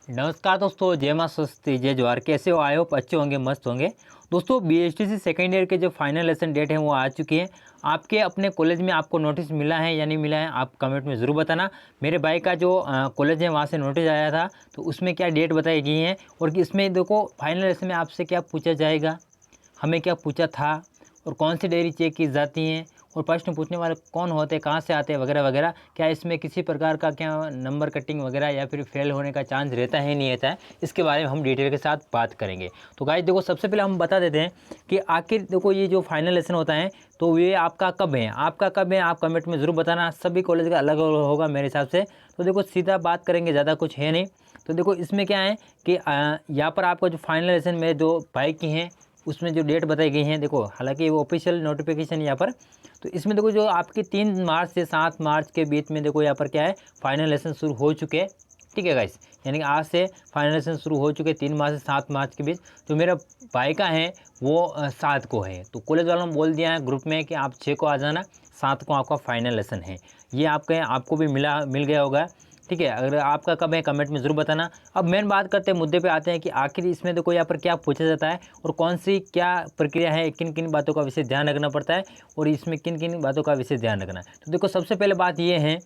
नमस्कार दोस्तों, जय मां स्वस्ति, जय जवाहर। कैसे हो? आई होप अच्छे होंगे, मस्त होंगे। दोस्तों, बीएसटीसी सेकेंड ईयर के जो फाइनल लेसन डेट है वो आ चुकी है। आपके अपने कॉलेज में आपको नोटिस मिला है या नहीं मिला है, आप कमेंट में ज़रूर बताना। मेरे भाई का जो कॉलेज है वहाँ से नोटिस आया था, तो उसमें क्या डेट बताई गई है और कि इसमें देखो फाइनल लेसन में आपसे क्या पूछा जाएगा, हमें क्या पूछा था और कौन सी डायरी चेक की जाती हैं और प्रश्न पूछने वाले कौन होते हैं, कहाँ से आते हैं, वगैरह वगैरह। क्या इसमें किसी प्रकार का क्या नंबर कटिंग वगैरह या फिर फेल होने का चांस रहता है नहीं रहता है, इसके बारे में हम डिटेल के साथ बात करेंगे। तो गाइस देखो, सबसे पहले हम बता देते हैं कि आखिर देखो ये जो फाइनल लेसन होता है तो ये आपका कब है, आप कमेंट में ज़रूर बताना। सभी कॉलेज का अलग अलग होगा मेरे हिसाब से। तो देखो सीधा बात करेंगे, ज़्यादा कुछ है नहीं। तो देखो इसमें क्या है कि यहाँ पर आपका जो फाइनल लेसन मेरे दो भाई की हैं उसमें जो डेट बताई गई है, देखो हालांकि वो ऑफिशियल नोटिफिकेशन यहाँ पर, तो इसमें देखो जो आपकी 3 मार्च से 7 मार्च के बीच में देखो यहाँ पर क्या है, फाइनल लेसन शुरू हो चुके हैं। ठीक है गाइस, यानी कि आज से फाइनल लेसन शुरू हो चुके हैं 3 मार्च से 7 मार्च के बीच। तो मेरा भाई का है वो 7 को है, तो कॉलेज वालों ने बोल दिया है ग्रुप में कि आप 6 को आ जाना, 7 को आपका फाइनल लेसन है। ये आपको भी मिल गया होगा। ठीक है, अगर आपका कब है कमेंट में ज़रूर बताना। अब मेन बात करते हैं, मुद्दे पे आते हैं कि आखिर इसमें देखो यहाँ पर क्या पूछा जाता है और कौन सी क्या प्रक्रिया है, किन किन बातों का विशेष ध्यान रखना पड़ता है और इसमें किन किन बातों का विशेष ध्यान रखना है। तो देखो सबसे पहले बात ये है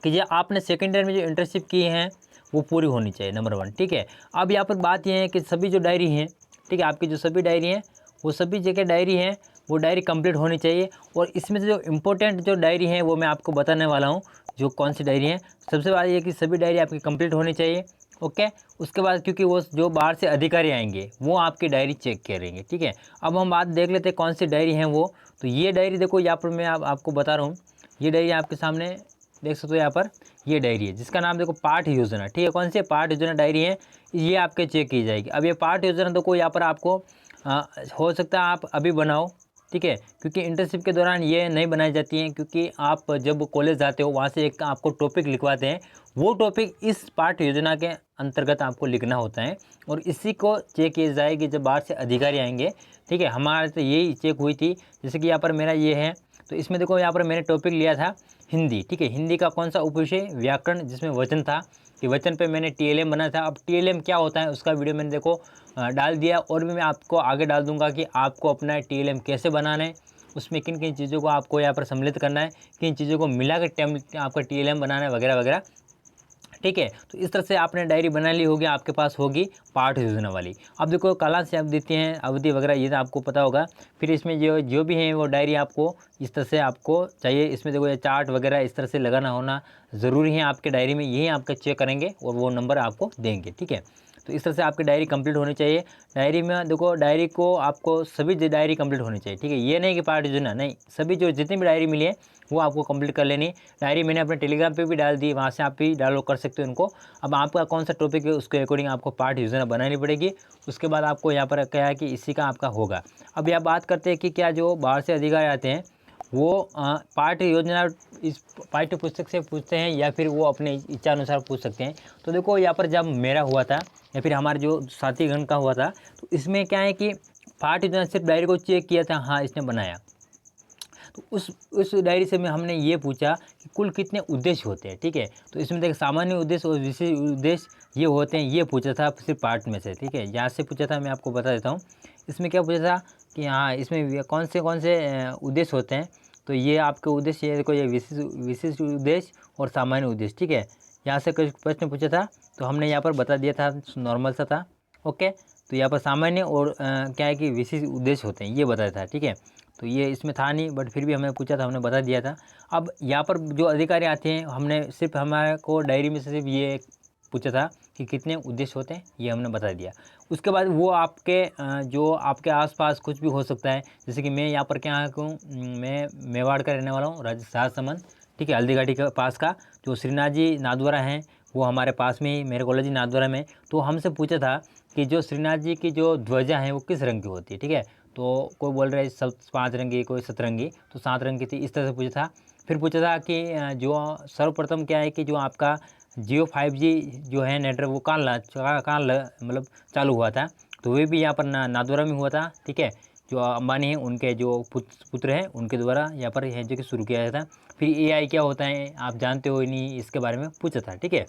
कि ये आपने सेकेंड ईयर में जो इंटर्नशिप की है वो पूरी होनी चाहिए, नंबर 1। ठीक है, अब यहाँ पर बात ये है कि सभी जो डायरी हैं, ठीक है, आपकी जो सभी डायरी हैं वो सभी जगह डायरी हैं वो डायरी कंप्लीट होनी चाहिए। और इसमें से जो इम्पोर्टेंट जो डायरी है वो मैं आपको बताने वाला हूँ, जो कौन सी डायरी है। सबसे बात ये कि सभी डायरी आपकी कंप्लीट होनी चाहिए। ओके, उसके बाद क्योंकि वो जो बाहर से अधिकारी आएंगे वो आपकी डायरी चेक करेंगे। ठीक है, अब हम बात देख लेते हैं कौन सी डायरी है वो। तो ये डायरी देखो यहाँ पर मैं आपको बता रहा हूँ, ये डायरी आपके सामने देख सकते हो यहाँ पर। ये डायरी है जिसका नाम देखो पाठ योजना। ठीक है, कौन सी पाठ योजना डायरी है, ये आपके चेक की जाएगी। अब ये पाठ योजना देखो यहाँ पर आपको हो सकता है आप अभी बनाओ। ठीक है, क्योंकि इंटर्नशिप के दौरान ये नहीं बनाई जाती हैं, क्योंकि आप जब कॉलेज जाते हो वहाँ से एक आपको टॉपिक लिखवाते हैं, वो टॉपिक इस पाठ योजना के अंतर्गत आपको लिखना होता है और इसी को चेक किया जाएगी जब बाहर से अधिकारी आएंगे। ठीक है, हमारे तो यही चेक हुई थी। जैसे कि यहाँ पर मेरा ये है, तो इसमें देखो यहाँ पर मैंने टॉपिक लिया था हिंदी। ठीक है, हिंदी का कौन सा उपविषय, व्याकरण, जिसमें वचन था कि वचन पे मैंने टीएलएम बनाया था। अब टीएलएम क्या होता है उसका वीडियो मैंने देखो डाल दिया और भी मैं आपको आगे डाल दूंगा कि आपको अपना टीएलएम कैसे बनाना है, उसमें किन किन चीज़ों को आपको यहाँ पर सम्मिलित करना है, किन चीज़ों को मिला कर आपका टीएलएम बनाना है, वगैरह वगैरह। ठीक है, तो इस तरह से आपने डायरी बना ली होगी, आपके पास होगी पाठ योजना वाली। अब देखो कला से आप देते हैं अवधि वगैरह, ये तो आपको पता होगा। फिर इसमें जो जो भी है वो डायरी आपको इस तरह से आपको चाहिए। इसमें देखो ये चार्ट वगैरह इस तरह से लगाना होना ज़रूरी है आपके डायरी में, यही आपका चेक करेंगे और वो नंबर आपको देंगे। ठीक है, तो इस तरह से आपकी डायरी कंप्लीट होनी चाहिए। डायरी में देखो, डायरी को आपको सभी डायरी कंप्लीट होनी चाहिए। ठीक है, ये नहीं कि पार्ट योजना नहीं, सभी जो जितनी भी डायरी मिली है वो आपको कंप्लीट कर लेनी। डायरी मैंने अपने टेलीग्राम पे भी डाल दी, वहाँ से आप भी डाउनलोड कर सकते हो उनको। अब आपका कौन सा टॉपिक है उसके अकॉर्डिंग आपको पार्ट योजना बनानी पड़ेगी। उसके बाद आपको यहाँ पर क्या है कि इसी का आपका होगा। अब यहाँ बात करते हैं कि क्या जो बाहर से अधिकारी आते हैं वो पाठ्य योजना इस पाठ्य पुस्तक से पूछते हैं या फिर वो अपने इच्छा अनुसार पूछ सकते हैं। तो देखो यहाँ पर जब मेरा हुआ था या फिर हमारे जो साथीगण का हुआ था, तो इसमें क्या है कि पाठ्य योजना सिर्फ डायरी को चेक किया था, हाँ इसने बनाया। तो उस डायरी से में हमने ये पूछा कि कुल कितने उद्देश्य होते हैं। ठीक है, तो इसमें देख सामान्य उद्देश्य और विशेष उद्देश्य ये होते हैं, ये पूछा था सिर्फ पार्ट में से। ठीक है, यहाँ से पूछा था, मैं आपको बता देता हूँ। इसमें क्या पूछा था कि हाँ इसमें कौन से उद्देश्य होते हैं। तो ये आपके उद्देश्य, ये देखो ये विशेष उद्देश्य और सामान्य उद्देश्य। ठीक है, यहाँ से कुछ प्रश्न पूछा था तो हमने यहाँ पर बता दिया था, नॉर्मल सा था। ओके, तो यहाँ पर सामान्य और क्या है कि विशेष उद्देश्य होते हैं, ये बताया था। ठीक है, तो ये इसमें था नहीं, बट फिर भी हमें पूछा था, हमने बता दिया था। अब यहाँ पर जो अधिकारी आते हैं, हमने सिर्फ हमारे को डायरी में से सिर्फ ये पूछा था कि कितने उद्देश्य होते हैं, ये हमने बता दिया। उसके बाद वो आपके जो आपके आसपास कुछ भी हो सकता है। जैसे कि मैं यहाँ पर क्या हूँ, मैं मेवाड़ का रहने वाला हूँ, राजसमंद। ठीक है, हल्दीघाटी के पास का जो श्रीनाथ जी नाथद्वारा हैं वो हमारे पास में ही, मेरे कॉलेज नाथद्वारा में। तो हमसे पूछा था कि जो श्रीनाथ जी की जो ध्वजा है वो किस रंग की होती है। ठीक है, तो कोई बोल रहा है सब 5 रंगी, कोई 7 रंगी, तो 7 रंग की थी, इस तरह से पूछा था। फिर पूछा था कि जो सर्वप्रथम क्या है कि जो आपका जियो 5G जो है नेटवर्क वो मतलब चालू हुआ था, तो वे भी यहाँ पर नाथद्वारा में हुआ था। ठीक है, जो अंबानी हैं उनके जो पुत्र हैं उनके द्वारा यहाँ पर है जो कि शुरू किया गया था। फिर AI क्या होता है आप जानते हो नहीं, इसके बारे में पूछा था। ठीक है,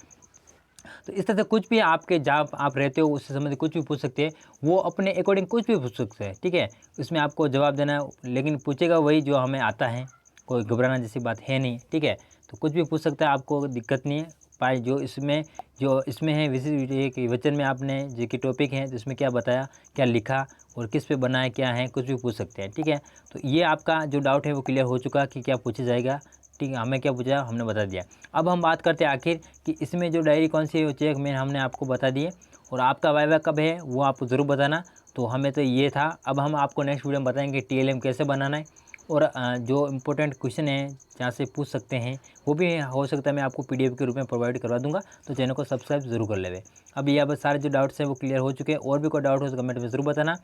तो इस तरह से कुछ भी आपके जहाँ आप रहते हो उससे संबंधित कुछ भी पूछ सकते हैं, वो अपने अकॉर्डिंग कुछ भी पूछ सकते हैं, ठीक है। इसमें आपको जवाब देना है, लेकिन पूछेगा वही जो हमें आता है, कोई घबराना जैसी बात है नहीं, ठीक है। तो कुछ भी पूछ सकता है, आपको दिक्कत नहीं है। पाए जो इसमें है विशेष ये कि वचन में आपने जो कि टॉपिक है तो इसमें क्या बताया, क्या लिखा और किस पे बना है, क्या है, कुछ भी पूछ सकते हैं, ठीक है। तो ये आपका जो डाउट है वो क्लियर हो चुका कि क्या पूछा जाएगा, ठीक है। हमें क्या पूछा हमने बता दिया। अब हम बात करते हैं आखिर कि इसमें जो डायरी कौन सी होती है, मैं हमने आपको बता दिए। और आपका वाइवा कब है वो आप ज़रूर बताना। तो हमें तो ये था। अब हम आपको नेक्स्ट वीडियो में बताएंगे TLM कैसे बनाना है, और जो इम्पोर्टेंट क्वेश्चन है जहाँ से पूछ सकते हैं वो भी हो सकता है मैं आपको PDF के रूप में प्रोवाइड करवा दूंगा। तो चैनल को सब्सक्राइब जरूर कर लेवे। अब ये अब सारे जो डाउट्स हैं वो क्लियर हो चुके हैं। और भी कोई डाउट हो तो कमेंट में ज़रूर बताना।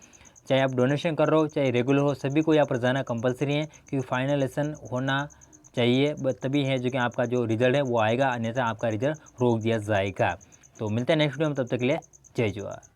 चाहे आप डोनेशन कर रहे हो चाहे रेगुलर हो, सभी को यहाँ पर जाना कंपलसरी है, क्योंकि फाइनल लेसन होना चाहिए, तभी है जो कि आपका जो रिजल्ट है वो आएगा, अन्यथा आपका रिजल्ट रोक दिया जाएगा। तो मिलते हैं नेक्स्ट वीडियो में, तब तक के लिए जय जवाहर।